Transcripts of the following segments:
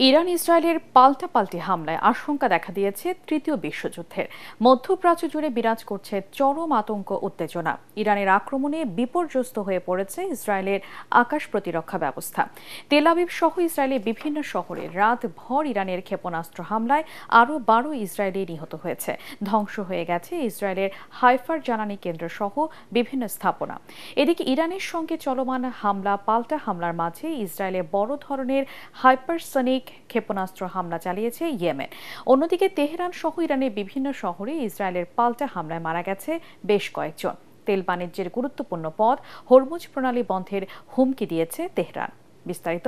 Iran ইসরায়েলের পাল্টাপাল্টি হামলায় আশঙ্কা দেখা দিয়েছে তৃতীয় বিশ্বযুদ্ধের। মধ্যপ্রাচ্য জুড়ে বিরাজ করছে চরম আতঙ্ক উত্তেজনা। ইরানের আক্রমণে বিপর্যস্ত হয়ে পড়েছে ইসরায়েলের আকাশ প্রতিরক্ষা ব্যবস্থা। তেল আবিব সহ ইসরায়েলের বিভিন্ন শহরে রাতভর ইরানের ক্ষেপণাস্ত্র হামলায় আরও 12 ইসরায়েলি নিহত হয়েছে। ধ্বংস হয়ে গেছে ইসরায়েলের হাইফার জ্বালানি কেন্দ্র সহ বিভিন্ন স্থাপনা। এদিকে ইরানের সঙ্গে চলমান হামলা পাল্টা হামলার মাঝে ইসরায়েলে বড় ধরনের হাইপারসনিক ক্ষেপণাস্ত্র হামলা চালিয়েছে ইয়েমেন। অন্যদিকে তেহরান সহ ইরানের বিভিন্ন শহরে ইসরায়েলের পাল্টা হামলায় মারা গেছে বেশ কয়েকজন। তেল বাণিজ্যের গুরুত্বপূর্ণ পথ হরমুজ প্রণালী বন্ধের হুমকি দিয়েছে তেহরান। বিস্তারিত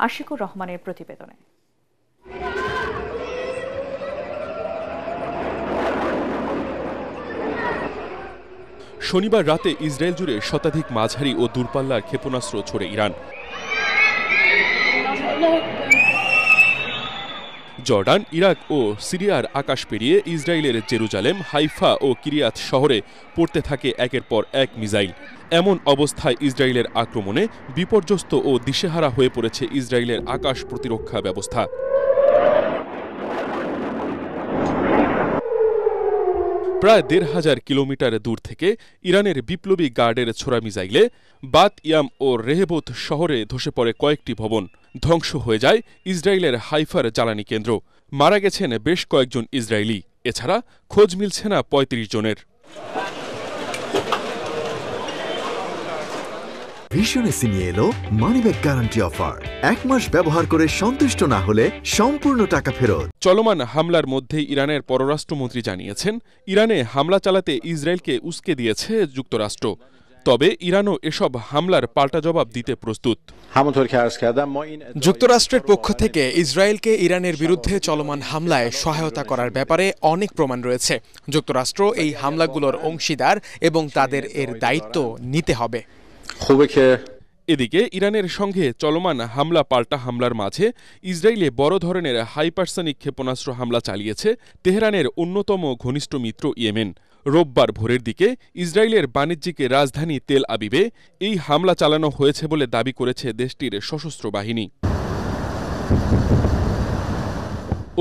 আশিকুর রহমানের প্রতিবেদনে। শনিবার রাতে ইসরায়েল জুড়ে শতাধিক মাঝারি ও দূরপাল্লার ক্ষেপণাস্ত্র ছোড়ে ইরান। জর্ডান, ইরাক ও সিরিয়ার আকাশ পেরিয়ে ইসরায়েলের জেরুজালেম, হাইফা ও কিরিয়াত শহরে পড়তে থাকে একের পর এক মিসাইল। এমন অবস্থায় ইসরায়েলের আক্রমণে বিপর্যস্ত ও দিশেহারা হয়ে পড়েছে ইসরায়েলের আকাশ প্রতিরক্ষা ব্যবস্থা। প্রায় ১,৫০০ কিলোমিটার দূর থেকে ইরানের বিপ্লবী গার্ডের ছোড়া মিসাইলে বাত ইয়াম ও রেহেবোত শহরে ধসে পড়ে কয়েকটি ভবন। ধ্বংস হয়ে যায় ইসরায়েলের হাইফার জ্বালানি কেন্দ্র। মারা গেছেন বেশ কয়েকজন ইসরায়েলি। এছাড়া খোঁজ মিলছে না ৩৫ জনের। ভীষণ এসি নিয়ে এলো মানিব্যাগ গ্যারান্টি অফার। ১ মাস ব্যবহার করে সন্তুষ্ট না হলে সম্পূর্ণ টাকা ফেরত। চলমান হামলার মধ্যে ইরানের পররাষ্ট্রমন্ত্রী জানিয়েছেন, ইরানে হামলা চালাতে ইসরায়েলকে উস্কে দিয়েছে যুক্তরাষ্ট্র। তবে ইরানও এসব হামলার পাল্টা জবাব দিতে প্রস্তুত। যুক্তরাষ্ট্রের পক্ষ থেকে ইসরায়েলকে ইরানের বিরুদ্ধে চলমান হামলায় সহায়তা করার ব্যাপারে অনেক প্রমাণ রয়েছে। যুক্তরাষ্ট্র এই হামলাগুলোর অংশীদার এবং তাদের এর দায়িত্ব নিতে হবে। এদিকে ইরানের সঙ্গে চলমান হামলা পাল্টা হামলার মাঝে ইসরায়েলে বড় ধরনের হাইপারসনিক ক্ষেপণাস্ত্র হামলা চালিয়েছে তেহরানের অন্যতম ঘনিষ্ঠ মিত্র ইয়েমেন। রোববার ভোরের দিকে ইসরায়েলের বাণিজ্যিক রাজধানী তেল আবিবে এই হামলা চালানো হয়েছে বলে দাবি করেছে দেশটির সশস্ত্র বাহিনী।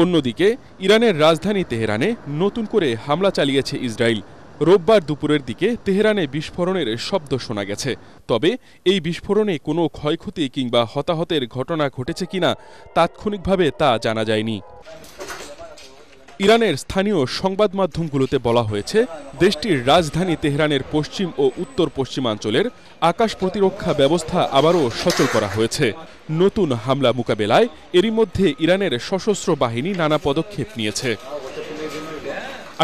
অন্যদিকে ইরানের রাজধানী তেহরানে নতুন করে হামলা চালিয়েছে ইসরায়েল। রোববার দুপুরের দিকে তেহরানে বিস্ফোরণের শব্দ শোনা গেছে। তবে এই বিস্ফোরণে কোনো ক্ষয়ক্ষতি কিংবা হতাহতের ঘটনা ঘটেছে কিনা তাৎক্ষণিকভাবে তা জানা যায়নি। ইরানের স্থানীয় সংবাদ মাধ্যমগুলোতে বলা হয়েছে, দেশটির রাজধানী তেহরানের পশ্চিম ও উত্তর পশ্চিমাঞ্চলের আকাশ প্রতিরক্ষা ব্যবস্থা আবারও সচল করা হয়েছে। নতুন হামলা মোকাবেলায় এরই মধ্যে ইরানের সশস্ত্র বাহিনী নানা পদক্ষেপ নিয়েছে।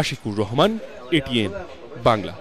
আশিকুর রহমান, এটিএন বাংলা।